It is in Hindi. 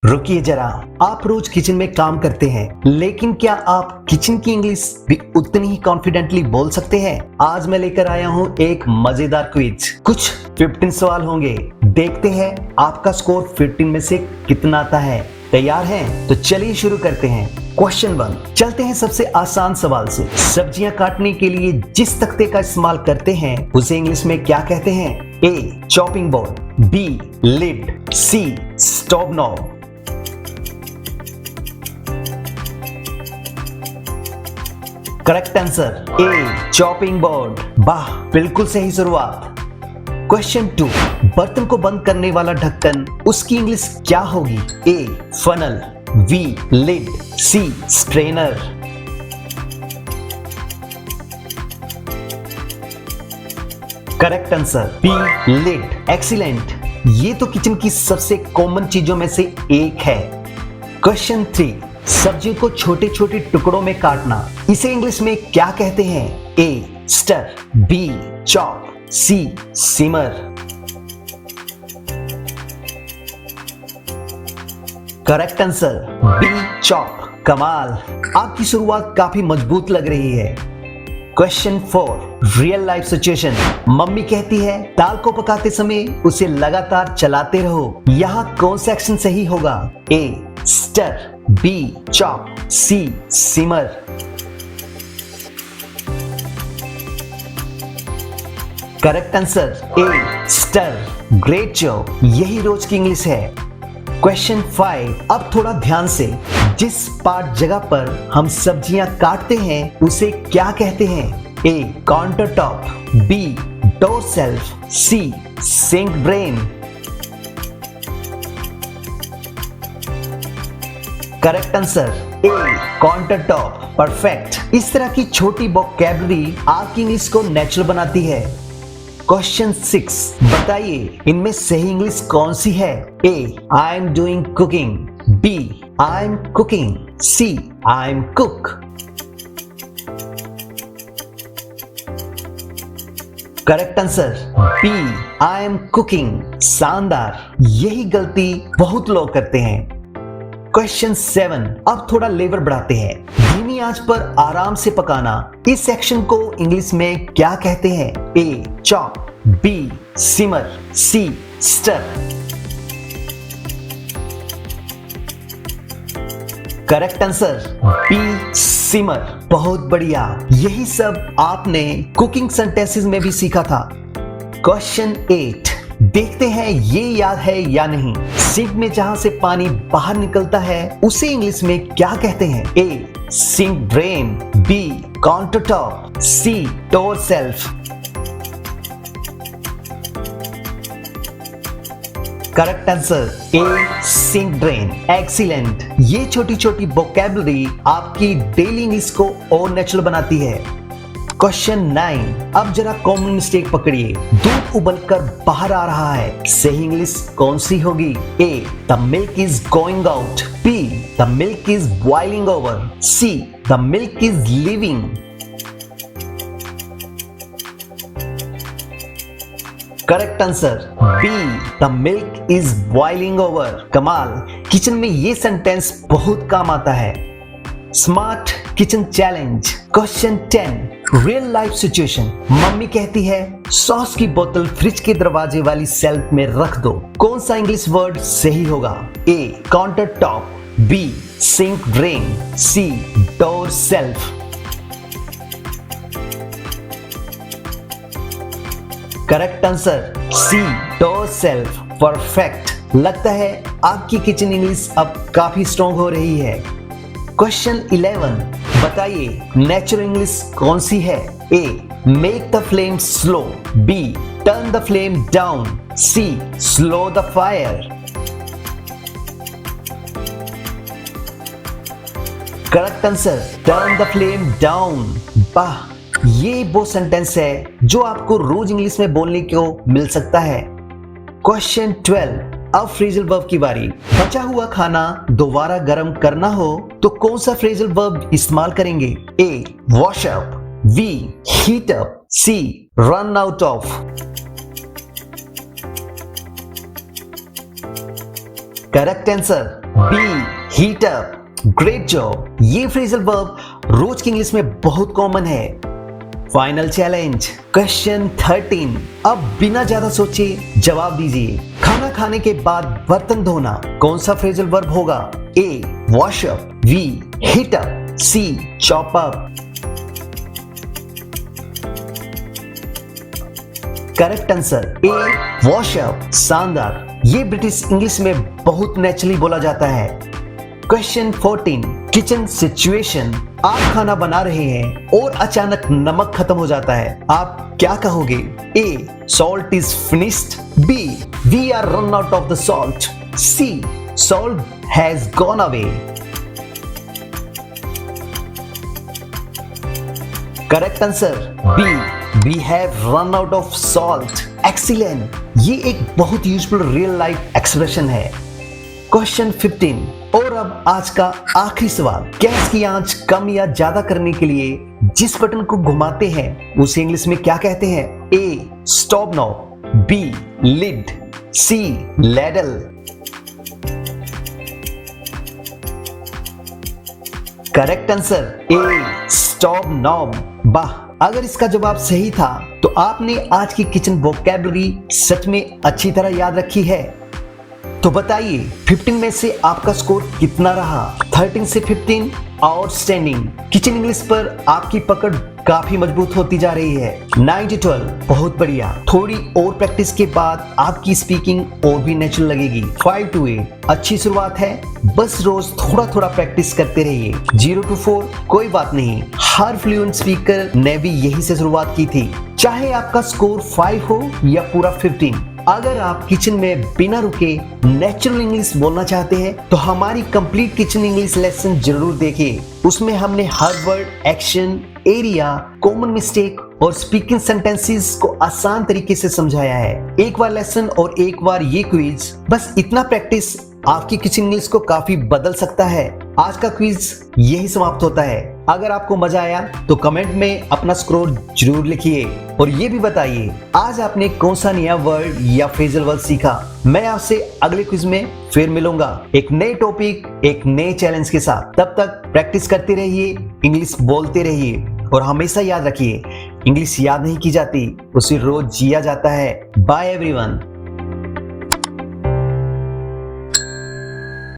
रुकिए जरा, आप रोज किचन में काम करते हैं, लेकिन क्या आप किचन की इंग्लिश भी उतनी ही कॉन्फिडेंटली बोल सकते हैं? आज मैं लेकर आया हूँ एक मजेदार क्विज। कुछ 15 सवाल होंगे, देखते हैं आपका स्कोर 15 में से कितना आता है। तैयार हैं? तो चलिए शुरू करते हैं। क्वेश्चन 1, चलते हैं सबसे आसान सवाल से। सब्जियां काटने के लिए जिस तख्ते का इस्तेमाल करते हैं उसे इंग्लिश में क्या कहते हैं? A chopping board, B lid, C stove knob. Correct answer A chopping board. वाह, बिल्कुल सही शुरुआत। क्वेश्चन 2, बर्तन को बंद करने वाला ढक्कन, उसकी इंग्लिश क्या होगी? A funnel, B lid, C strainer. Correct answer B lid. Excellent, ये तो किचन की सबसे कॉमन चीजों में से एक है। क्वेश्चन 3, सब्जियों को छोटे छोटे टुकड़ों में काटना, इसे इंग्लिश में क्या कहते हैं? A stir, B chop, C simmer. Correct answer B chop. कमाल, आपकी शुरुआत काफी मजबूत लग रही है। Question 4, real life situation. Mummy कहती है दाल को पकाते समय उसे लगातार चलाते रहो, यहाँ कौन सा एक्शन सही होगा? A stir, B chop, C simmer. Correct answer A stir. Great job, यही रोज की इंग्लिश है। क्वेश्चन 5, अब थोड़ा ध्यान से। जिस पार्ट जगह पर हम सब्जियां काटते हैं उसे क्या कहते हैं? A counter top, B door shelf, C sink drain. Correct answer A counter top. Perfect, इस तरह की छोटी वोकैबुलरी आपकी इंग्लिश को नेचुरल बनाती है। क्वेश्चन 6, बताइए इनमें सही इंग्लिश कौन सी है? A I am doing cooking, B I am cooking, C I am cook. Correct answer B I am cooking. शानदार, यही गलती बहुत लोग करते हैं। क्वेश्चन 7, अब थोड़ा लेवल बढ़ाते हैं। धीमी आंच पर आराम से पकाना, इस सेक्शन को इंग्लिश में क्या कहते हैं? ए चॉप, बी सिमर, सी स्टर। करेक्ट आंसर बी सिमर। बहुत बढ़िया, यही सब आपने कुकिंग सेंटेंसेस में भी सीखा था। क्वेश्चन 8, देखते हैं ये याद है या नहीं। सिंक में जहां से पानी बाहर निकलता है उसे इंग्लिश में क्या कहते हैं? A sink drain, B counter top, C door shelf. Correct answer A sink drain. Excellent, ये छोटी छोटी वोकैबुलरी आपकी डेली इंग्लिश को और नेचुरल बनाती है। क्वेश्चन 9, अब जरा कॉमन मिस्टेक पकड़िए। दूध उबलकर बाहर आ रहा है, सही इंग्लिश कौन सी होगी? A the milk is going out, B the milk is boiling over, C the milk is leaving. Correct answer B the milk is boiling over. कमाल, किचन में ये सेंटेंस बहुत काम आता है। Smart kitchen challenge. Question 10, real life situation. Mummy कहती है सॉस की बोतल फ्रिज के दरवाजे वाली शेल्फ में रख दो, कौन सा इंग्लिश वर्ड सही होगा? A counter top, B sink drain, C door shelf. Correct answer C door shelf. Perfect, लगता है आपकी किचन इंग्लिश अब काफी स्ट्रॉन्ग हो रही है। क्वेश्चन 11, बताइए नेचुरल इंग्लिश कौन सी है? A make the flame slow, B turn the flame down, C slow the fire. Correct answer turn the flame down. वाह, ये वो सेंटेंस है जो आपको रोज इंग्लिश में बोलने को मिल सकता है। क्वेश्चन 12, अब फ्रेजल वर्ब की बारी। बचा हुआ खाना दोबारा गर्म करना हो तो कौन सा फ्रेजल वर्ब इस्तेमाल करेंगे? A wash up, B heat up, C run out of. Correct answer B heat up, great job. ये फ्रेजल वर्ब रोज की इंग्लिश में बहुत कॉमन है। Final challenge question 13। अब बिना ज्यादा सोचे जवाब दीजिए। खाना खाने के बाद बर्तन धोना कौन सा फ्रेजल वर्ब होगा? A wash up, B heat up, C chop up. Correct answer A wash up. शानदार। ये ब्रिटिश इंग्लिश में बहुत नेचुरली बोला जाता है। क्वेश्चन 14। Kitchen situation. आप खाना बना रहे हैं और अचानक नमक खत्म हो जाता है, आप क्या कहोगे? A salt is finished, B we are run out of the salt, C salt has gone away. Correct answer B we have run out of salt. Excellent. ये एक बहुत यूजफुल रियल लाइफ एक्सप्रेशन है। क्वेश्चन 15। और अब आज का आखिरी सवाल। गैस की आंच कम या ज्यादा करने के लिए जिस बटन को घुमाते हैं उसे इंग्लिश में क्या कहते हैं? A stop knob, B lid, C ladle. Correct answer A stop knob. वाह, अगर इसका जवाब सही था तो आपने आज की किचन वोकैबुलरी सच में अच्छी तरह याद रखी है। तो बताइए 15 में से आपका स्कोर कितना रहा? 13 से 15 आउटस्टैंडिंग। किचन इंग्लिश पर आपकी पकड़ काफी मजबूत होती जा रही है। 9 to 12 बहुत बढ़िया। थोड़ी और प्रैक्टिस के बाद आपकी स्पीकिंग और भी नेचुरल लगेगी। 5 to 8 अच्छी शुरुआत है, बस रोज थोड़ा थोड़ा प्रैक्टिस करते रहिए। 0 to 4 कोई बात नहीं, हर फ्लुएंट स्पीकर ने भी यही से शुरुआत की थी। चाहे आपका स्कोर 5 हो या पूरा 15, अगर आप किचन में बिना रुके नेचुरल इंग्लिश बोलना चाहते हैं तो हमारी कंप्लीट किचन इंग्लिश लेसन जरूर देखिए। उसमें हमने हर word, action, area, common mistake और स्पीकिंग सेंटेंसेस को आसान तरीके से समझाया है। एक बार लेसन और एक बार ये क्विज, बस इतना प्रैक्टिस आपकी किचन इंग्लिश को काफी बदल सकता है। आज का क्विज यही समाप्त होता है। अगर आपको मजा आया तो कमेंट में अपना स्कोर जरूर लिखिए और ये भी बताइए आज आपने कौन सा नया वर्ड या फ्रेजल वर्ड सीखा। मैं आपसे अगले क्विज में फिर मिलूंगा एक नए टॉपिक, एक नए चैलेंज के साथ। तब तक प्रैक्टिस करते रहिए, इंग्लिश बोलते रहिए और हमेशा याद रखिए इंग्लिश याद नहीं की जाती, उसे रोज जिया जाता है। Bye everyone.